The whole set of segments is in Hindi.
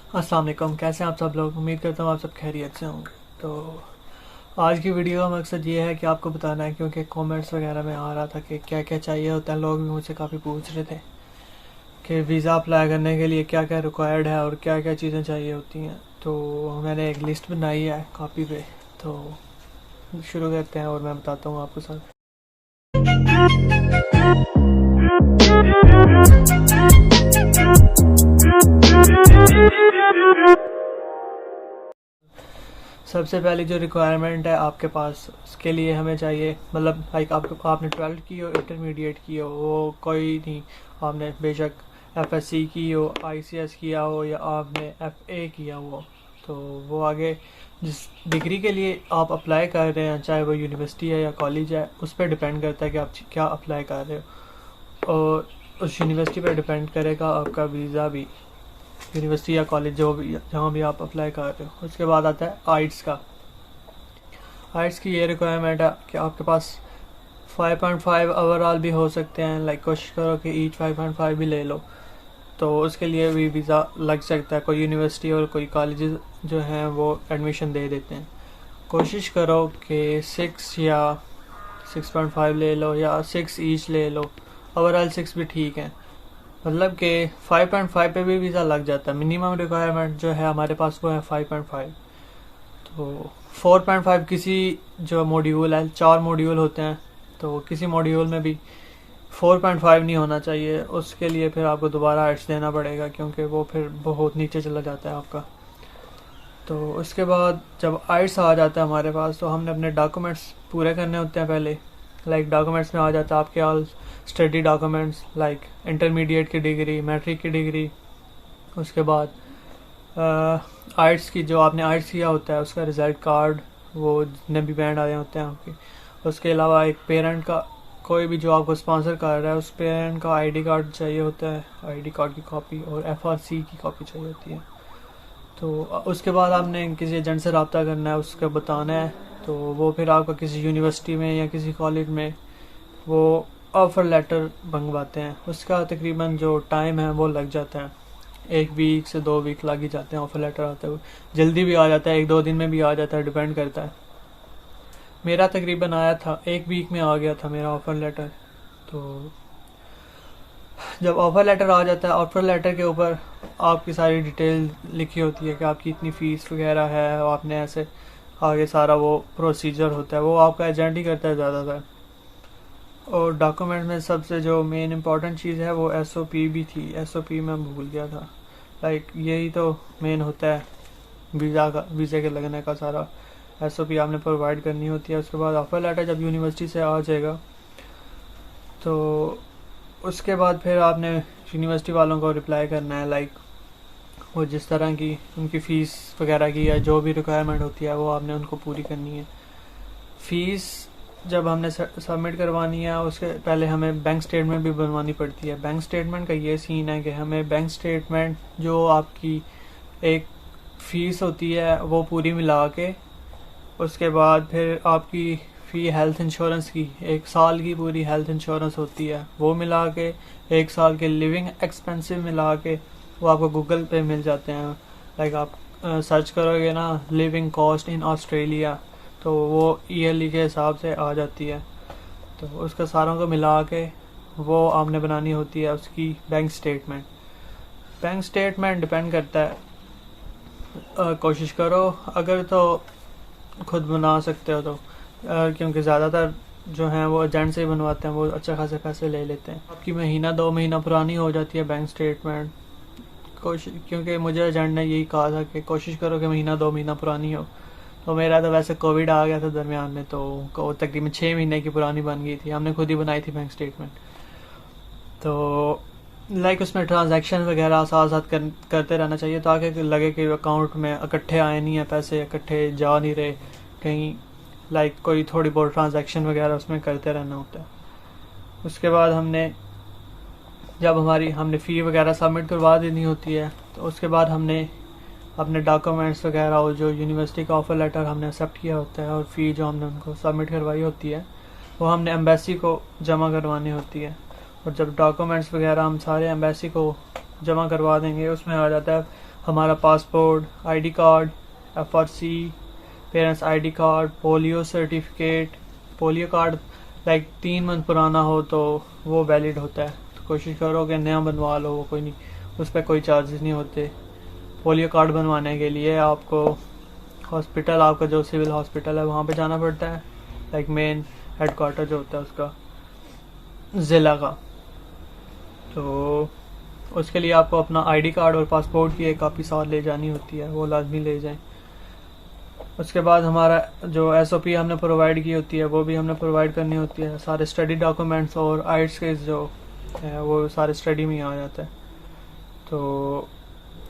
अस्सलाम वालेकुम। कैसे हैं आप सब लोग? उम्मीद करता हूँ आप सब खैरियत से होंगे। तो आज की वीडियो का मकसद ये है कि आपको बताना है, क्योंकि कमेंट्स वगैरह में आ रहा था कि क्या क्या चाहिए होता है। लोग भी मुझसे काफ़ी पूछ रहे थे कि वीज़ा अप्लाई करने के लिए क्या क्या रिक्वायर्ड है और क्या क्या चीज़ें चाहिए होती हैं। तो मैंने एक लिस्ट बनाई है कॉपी पे, तो शुरू करते हैं और मैं बताता हूँ आपको सब। सबसे पहली जो रिक्वायरमेंट है आपके पास, उसके लिए हमें चाहिए, मतलब लाइक आपने 12th की हो, इंटरमीडिएट की हो, वो कोई नहीं। आपने बेशक एफएससी की हो, आईसीएस किया हो, या आपने एफए किया हो, तो वो आगे जिस डिग्री के लिए आप अप्लाई कर रहे हैं, चाहे वो यूनिवर्सिटी है या कॉलेज है, उस पर डिपेंड करता है कि आप क्या अप्लाई कर रहे हो। और उस यूनिवर्सिटी पर डिपेंड करेगा आपका वीज़ा भी, यूनिवर्सिटी या कॉलेज जो भी जहाँ भी आप अप्लाई कर रहे हो। उसके बाद आता है आइट्स का। आइट्स की ये रिक्वायरमेंट है कि आपके पास 5.5 ओवरऑल भी हो सकते हैं। लाइक कोशिश करो कि ईच 5.5 भी ले लो, तो उसके लिए भी वीज़ा लग सकता है। कोई यूनिवर्सिटी और कोई कॉलेज जो हैं वो एडमिशन दे देते हैं। कोशिश करो कि 6 या 6.5 ले लो, या 6 ईच ले लो। ओवरऑल 6 भी ठीक है, मतलब कि 5.5 पे भी वीज़ा लग जाता है। मिनिमम रिक्वायरमेंट जो है हमारे पास वो है 5.5। तो 4.5 किसी जो मॉड्यूल है, 4 मॉड्यूल होते हैं, तो किसी मॉड्यूल में भी 4.5 नहीं होना चाहिए। उसके लिए फिर आपको दोबारा आइट्स देना पड़ेगा, क्योंकि वो फिर बहुत नीचे चला जाता है आपका। तो उसके बाद जब आइट्स आ जाता है हमारे पास, तो हमने अपने डॉक्यूमेंट्स पूरे करने होते हैं पहले। लाइक डॉक्यूमेंट्स में आ जाता है आपके all study documents, like intermediate की डिग्री, मैट्रिक की डिग्री। उसके बाद आर्ट्स की, जो आपने आर्ट्स किया होता है उसका रिज़ल्ट कार्ड, वो जितने भी बैंड आए होते हैं आपके। उसके अलावा एक पेरेंट का, कोई भी जो आपको स्पॉन्सर कर रहा है उस पेरेंट का आईडी कार्ड चाहिए होता है, आईडी कार्ड की कॉपी, और एफआरसी की कॉपी चाहिए होती है। तो उसके बाद आपने किसी एजेंट से रब्ता करना है, उसका बताना है, तो वो फिर आपका किसी यूनिवर्सिटी में या किसी कॉलेज में वो ऑफ़र लेटर मंगवाते हैं। उसका तकरीबन जो टाइम है वो लग जाता है, 1 वीक से 2 वीक लग ही जाते हैं ऑफ़र लेटर आते हुए। जल्दी भी आ जाता है, 1-2 दिन में भी आ जाता है, डिपेंड करता है। मेरा तकरीबन आया था 1 वीक में आ गया था मेरा ऑफ़र लेटर। तो जब ऑफ़र लेटर आ जाता है, ऑफ़र लेटर के ऊपर आपकी सारी डिटेल लिखी होती है कि आपकी इतनी फ़ीस वगैरह है, और आपने ऐसे आगे सारा वो प्रोसीजर होता है, वो आपका एजेंट ही करता है ज़्यादातर। और डॉक्यूमेंट में सबसे जो मेन इम्पॉर्टेंट चीज़ है वो एसओपी भी थी। एसओपी मैं भूल गया था। लाइक यही तो मेन होता है वीज़ा के लगने का सारा। एसओपी आपने प्रोवाइड करनी होती है। उसके बाद ऑफर लेटर जब यूनिवर्सिटी से आ जाएगा, तो उसके बाद फिर आपने यूनिवर्सिटी वालों को रिप्लाई करना है। लाइक वो जिस तरह की उनकी फ़ीस वगैरह की या जो भी रिक्वायरमेंट होती है वो आपने उनको पूरी करनी है। फ़ीस जब हमने सबमिट करवानी है, उसके पहले हमें बैंक स्टेटमेंट भी बनवानी पड़ती है। बैंक स्टेटमेंट का ये सीन है कि हमें बैंक स्टेटमेंट जो आपकी एक फ़ीस होती है वो पूरी मिला के, उसके बाद फिर आपकी फ़ी हेल्थ इंश्योरेंस की, 1 साल की पूरी हेल्थ इंश्योरेंस होती है, वो मिला के, 1 साल के लिविंग एक्सपेंसिव मिला के, वो आपको गूगल पे मिल जाते हैं। लाइक आप सर्च करोगे ना, लिविंग कॉस्ट इन ऑस्ट्रेलिया, तो वो ईयरली के हिसाब से आ जाती है। तो उसका सारों को मिला के वो आपने बनानी होती है उसकी bank statement. Bank statement depend करता है, कोशिश करो अगर तो खुद बना सकते हो तो, क्योंकि ज़्यादातर जो हैं वो एजेंट से ही बनवाते हैं, वो अच्छे खासे पैसे ले लेते हैं। आपकी महीना 2 महीना पुरानी हो जाती है बैंक स्टेटमेंट। कोशिश, क्योंकि मुझे एजेंट ने यही कहा था कि कोशिश करो कि महीना 2 महीना पुरानी हो। तो मेरा तो वैसे कोविड आ गया था दरमियान में, तो तकरीबन 6 महीने की पुरानी बन गई थी। हमने खुद ही बनाई थी बैंक स्टेटमेंट। तो लाइक उसमें ट्रांजैक्शन वगैरह साथ साथ करते रहना चाहिए, ताकि लगे कि अकाउंट में इकट्ठे आए नहीं है पैसे, इकट्ठे जा नहीं रहे कहीं। लाइक कोई थोड़ी बहुत ट्रांजैक्शन वगैरह उसमें करते रहना होता है। उसके बाद जब हमने फ़ी वगैरह सबमिट करवा देनी होती है, तो उसके बाद हमने अपने डॉक्यूमेंट्स वगैरह और जो यूनिवर्सिटी का ऑफ़र लेटर हमने एक्सेप्ट किया होता है और फ़ी जो हमने उनको सबमिट करवाई होती है, वो हमने एम्बेसी को जमा करवानी होती है। और जब डॉक्यूमेंट्स वगैरह हम सारे एम्बेसी को जमा करवा देंगे, उसमें आ जाता है हमारा passport, ID card, FRC, parents ID card, polio certificate. Polio card like 3 month पुराना हो तो वो वैलिड होता है, तो कोशिश करो कि नया बनवा लो, वो कोई नहीं, उस पर कोई चार्जेस नहीं होते। पोलियो कार्ड बनवाने के लिए आपको हॉस्पिटल, आपका जो सिविल हॉस्पिटल है वहाँ पे जाना पड़ता है, लाइक मेन हेडक्वार्टर जो होता है उसका, ज़िला का। तो उसके लिए आपको अपना आईडी कार्ड और पासपोर्ट की एक कापी साथ ले जानी होती है, वो लाजमी ले जाएं। उसके बाद हमारा जो एसओपी हमने प्रोवाइड की होती है वो भी हमने प्रोवाइड करनी होती है। सारे स्टडी डॉक्यूमेंट्स और आइट्स के जो है वो सारे स्टडी में ही आ जाता है। तो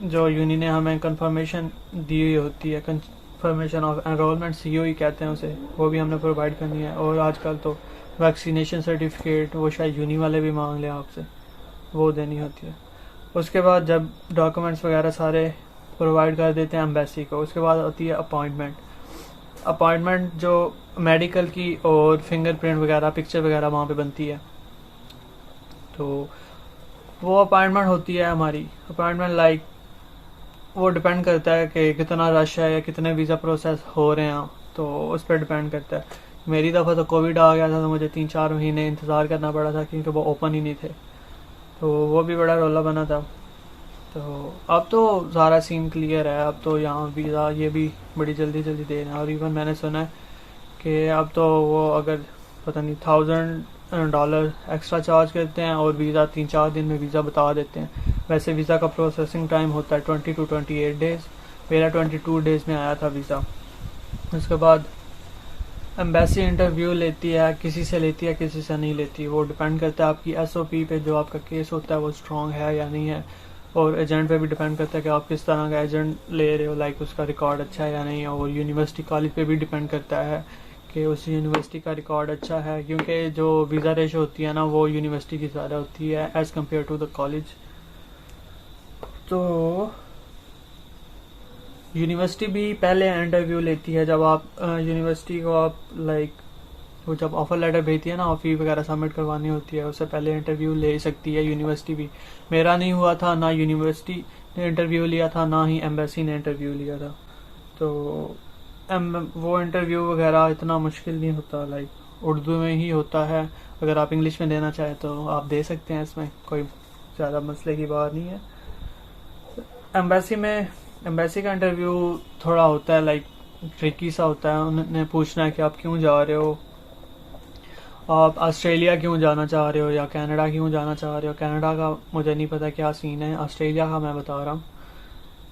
जो यूनी ने हमें कंफर्मेशन दी हुई होती है, कंफर्मेशन ऑफ एनरोलमेंट सीओई कहते हैं उसे, वो भी हमने प्रोवाइड करनी है। और आजकल तो वैक्सीनेशन सर्टिफिकेट वो शायद यूनी वाले भी मांग लें आपसे, वो देनी होती है। उसके बाद जब डॉक्यूमेंट्स वगैरह सारे प्रोवाइड कर देते हैं एम्बेसी को, उसके बाद होती है अपॉइंटमेंट। अपॉइंटमेंट जो मेडिकल की और फिंगरप्रिंट वगैरह, पिक्चर वगैरह वहाँ पे बनती है, तो वो अपॉइंटमेंट होती है हमारी। अपॉइंटमेंट लाइक वो डिपेंड करता है कि कितना रश है या कितने वीज़ा प्रोसेस हो रहे हैं, तो उस पर डिपेंड करता है। मेरी दफ़ा तो कोविड आ गया था, तो मुझे 3-4 महीने इंतज़ार करना पड़ा था क्योंकि वो ओपन ही नहीं थे, तो वो भी बड़ा रोला बना था। तो अब तो सारा सीन क्लियर है, अब तो यहाँ वीज़ा ये भी बड़ी जल्दी जल्दी दे रहे हैं। और इवन मैंने सुना है कि अब तो वो अगर पता नहीं $1000 एक्स्ट्रा चार्ज करते हैं और वीज़ा 3-4 दिन में वीज़ा बता देते हैं। वैसे वीज़ा का प्रोसेसिंग टाइम होता है 20 to 28 डेज़। मेरा 22 डेज़ में आया था वीज़ा। उसके बाद एम्बेसी इंटरव्यू लेती है, किसी से लेती है किसी से नहीं लेती, वो डिपेंड करता है आपकी एसओपी पे। जो आपका केस होता है वो स्ट्रॉन्ग है या नहीं है, और एजेंट पे भी डिपेंड करता है कि आप किस तरह का एजेंट ले रहे हो, लाइक उसका रिकॉर्ड अच्छा है या नहीं है। और यूनिवर्सिटी कॉलेज पे भी डिपेंड करता है कि उस यूनिवर्सिटी का रिकॉर्ड अच्छा है, क्योंकि जो वीज़ा रेशो होती है ना वो यूनिवर्सिटी की ज़्यादा होती है as compare to the college. तो यूनिवर्सिटी भी पहले इंटरव्यू लेती है जब आप यूनिवर्सिटी को आप लाइक वो जब ऑफर लेटर भेजती है ना, और फी वगैरह सबमिट करवानी होती है, उससे पहले इंटरव्यू ले सकती है यूनिवर्सिटी भी। मेरा नहीं हुआ था, ना यूनिवर्सिटी ने इंटरव्यू लिया था, ना ही एम्बेसी ने इंटरव्यू लिया था। तो वो इंटरव्यू वगैरह इतना मुश्किल नहीं होता, लाइक उर्दू में ही होता है। अगर आप इंग्लिश में देना चाहें तो आप दे सकते हैं, इसमें कोई ज़्यादा मसले की बात नहीं है। एम्बेसी का इंटरव्यू थोड़ा होता है लाइक ट्रिकी सा होता है। उन्होंने पूछना है कि आप क्यों जा रहे हो, आप ऑस्ट्रेलिया क्यों जाना चाह रहे हो या कनाडा क्यों जाना चाह रहे हो। कनाडा का मुझे नहीं पता क्या सीन है, ऑस्ट्रेलिया का मैं बता रहा हूँ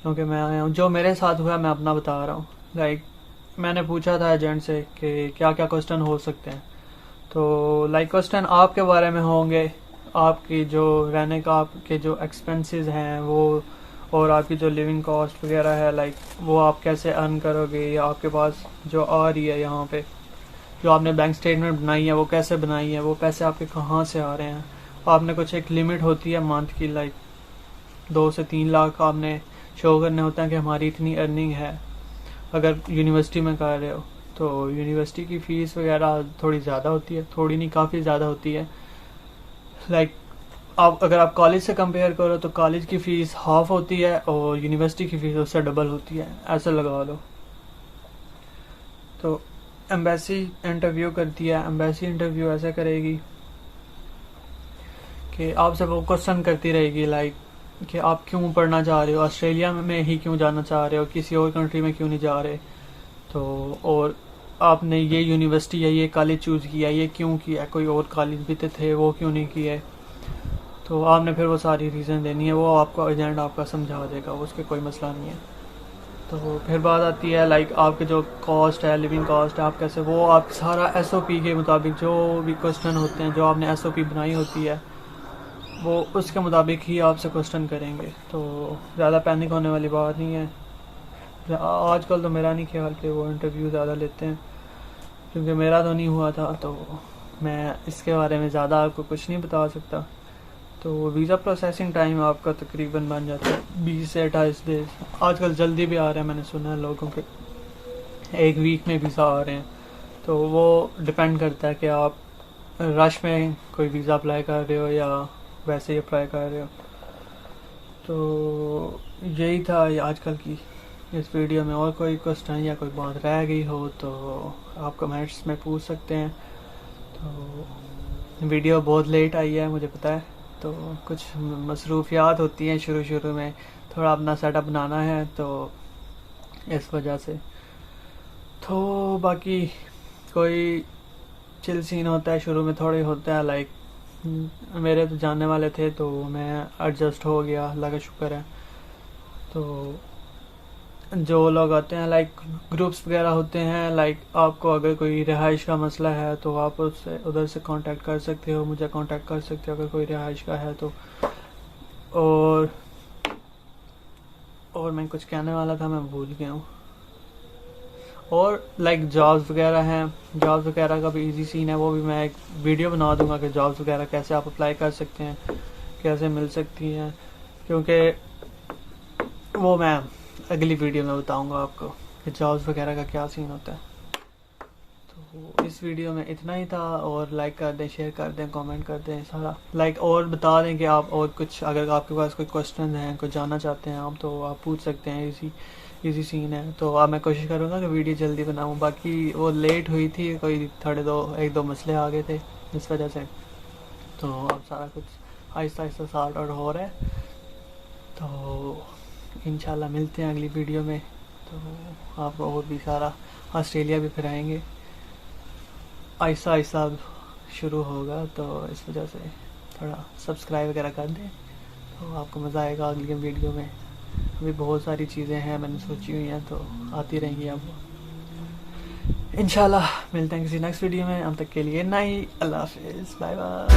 क्योंकि मैं आया हूँ, जो मेरे साथ हुआ मैं अपना बता रहा हूँ। लाइक मैंने पूछा था एजेंट से कि क्या क्या क्वेश्चन हो सकते हैं, तो लाइक क्वेश्चन आपके बारे में होंगे, आपकी जो रहने का आपके जो एक्सपेंसेस हैं वो, और आपकी जो लिविंग कॉस्ट वगैरह है, लाइक वो आप कैसे अर्न करोगे, या आपके पास जो आ रही है यहाँ पे जो आपने बैंक स्टेटमेंट बनाई है वो कैसे बनाई है, वो पैसे आपके कहाँ से आ रहे हैं। आपने कुछ एक लिमिट होती है मंथ की, लाइक 2 से 3 लाख आपने शो करने होता है कि हमारी इतनी अर्निंग है। अगर यूनिवर्सिटी में कर रहे हो तो यूनिवर्सिटी की फ़ीस वगैरह थोड़ी ज़्यादा होती है, थोड़ी नहीं काफ़ी ज़्यादा होती है। लाइक अगर आप कॉलेज से कंपेयर करो तो कॉलेज की फ़ीस हाफ होती है और यूनिवर्सिटी की फ़ीस उससे डबल होती है, ऐसा लगा लो। तो एम्बेसी इंटरव्यू करती है। एम्बेसी इंटरव्यू ऐसे करेगी कि आपसे वो क्वेश्चन करती रहेगी लाइक कि आप क्यों पढ़ना चाह रहे हो, ऑस्ट्रेलिया में ही क्यों जाना चाह रहे हो, किसी और कंट्री में क्यों नहीं जा रहे, तो और आपने ये यूनिवर्सिटी या ये कॉलेज चूज़ किया, ये क्यों किया, कोई और कॉलेज भी तो थे वो क्यों नहीं किए। तो आपने फिर वो सारी रीज़न देनी है, वो आपका एजेंट आपका समझा देगा, उसके कोई मसला नहीं है। तो फिर बात आती है लाइक आपके जो कॉस्ट है, लिविंग कॉस्ट है, आप कैसे, वो आप सारा एसओपी के मुताबिक जो भी क्वेश्चन होते हैं, जो आपने एसओपी बनाई होती है वो उसके मुताबिक ही आपसे क्वेश्चन करेंगे। तो ज़्यादा पैनिक होने वाली बात नहीं है। आजकल तो मेरा नहीं ख्याल कि वो इंटरव्यू ज़्यादा लेते हैं, क्योंकि मेरा तो नहीं हुआ था, तो मैं इसके बारे में ज़्यादा आपको कुछ नहीं बता सकता। तो वीज़ा प्रोसेसिंग टाइम आपका तकरीबन बन जाता है 20 से 28 डेज। आजकल जल्दी भी आ रहे हैं, मैंने सुना है लोगों के 1 वीक में वीज़ा आ रहे हैं। तो वो डिपेंड करता है कि आप रश में कोई वीज़ा अप्लाई कर रहे हो या वैसे ही अप्लाई कर रहे हो। तो यही था आजकल की इस वीडियो में। और कोई क्वेश्चन या कोई बात रह गई हो तो आप कमेंट्स में पूछ सकते हैं। तो वीडियो बहुत लेट आई है मुझे पता है, तो कुछ मसरूफियात होती हैं शुरू शुरू में, थोड़ा अपना सेटअप बनाना है तो इस वजह से। तो बाकी कोई चिल सीन होता है शुरू में, थोड़े होते हैं लाइक मेरे तो जानने वाले थे तो मैं एडजस्ट हो गया, अल्लाह का शुक्र है। तो जो लोग आते हैं लाइक ग्रुप्स वगैरह होते हैं, लाइक आपको अगर कोई रिहाइश का मसला है तो आप उससे उधर से कांटेक्ट कर सकते हो, मुझे कांटेक्ट कर सकते हो अगर कोई रिहाइश का है तो। और मैं कुछ कहने वाला था, मैं भूल गया हूँ। और लाइक जॉब्स वगैरह हैं, जॉब्स वगैरह का भी इजी सीन है, वो भी मैं एक वीडियो बना दूंगा कि जॉब्स वगैरह कैसे आप अप्लाई कर सकते हैं, कैसे मिल सकती हैं, क्योंकि वो मैं अगली वीडियो में बताऊंगा आपको कि जॉब्स वगैरह का क्या सीन होता है। तो इस वीडियो में इतना ही था। और लाइक कर दें, शेयर कर दें, कमेंट कर दें सारा, लाइक और बता दें कि आप और कुछ अगर आपके पास कोई क्वेश्चन हैं, कुछ जानना चाहते हैं आप, तो आप पूछ सकते हैं। इजी सीन है। तो अब मैं कोशिश करूँगा कि वीडियो जल्दी बनाऊँ। बाकी वो लेट हुई थी, कोई एक दो मसले आ गए थे इस वजह से। तो अब सारा कुछ आहिस्ता आहिस्ता सॉर्ट आउट हो रहा है। तो इंशाल्लाह मिलते हैं अगली वीडियो में। तो आप और भी सारा ऑस्ट्रेलिया भी फिर आएंगे, आहिस्ता आहिस्ता शुरू होगा, तो इस वजह से थोड़ा सब्सक्राइब वगैरह कर दें तो आपको मज़ा आएगा अगली वीडियो में। अभी बहुत सारी चीज़ें हैं मैंने सोची हुई हैं, तो आती रहेंगी अब इंशाल्लाह। मिलते हैं किसी नेक्स्ट वीडियो में, अब तक के लिए नहीं, अल्लाह हाफिज़, बाय बाय।